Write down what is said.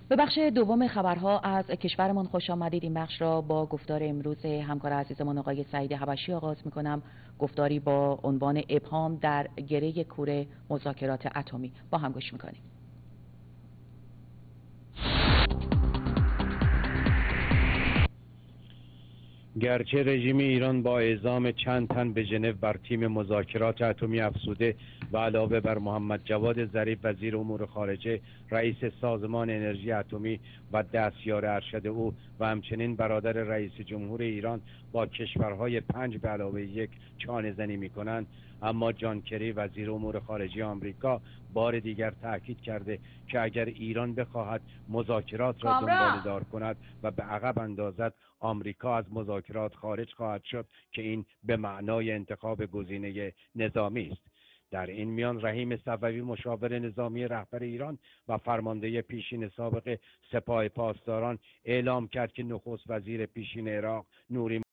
به بخش دوم خبرها از کشورمان خوش آمدید. این بخش را با گفتار امروز همکار عزیزمان آقای سعید حبشی آغاز می‌کنم. گفتاری با عنوان ابهام در گره کوره مذاکرات اتمی. با هم گوش می‌کنیم. گرچه رژیم ایران با اعزام چند تن به ژنو بر تیم مذاکرات اتمی افزوده و علاوه بر محمد جواد ظریف وزیر امور خارجه، رئیس سازمان انرژی اتمی و دستیار ارشد او و همچنین برادر رئیس جمهور ایران با کشورهای 5+1 چانه‌زنی می‌کنند، اما جان کری وزیر امور خارجه آمریکا بار دیگر تاکید کرده که اگر ایران بخواهد مذاکرات را دنباله‌دار کند و به عقب اندازد، آمریکا از مذاکرات خارج خواهد شد که این به معنای انتخاب گزینه نظامی است. در این میان رحیم صفوی مشاور نظامی رهبر ایران و فرمانده پیشین سابق سپاه پاسداران اعلام کرد که نخست وزیر پیشین عراق نوری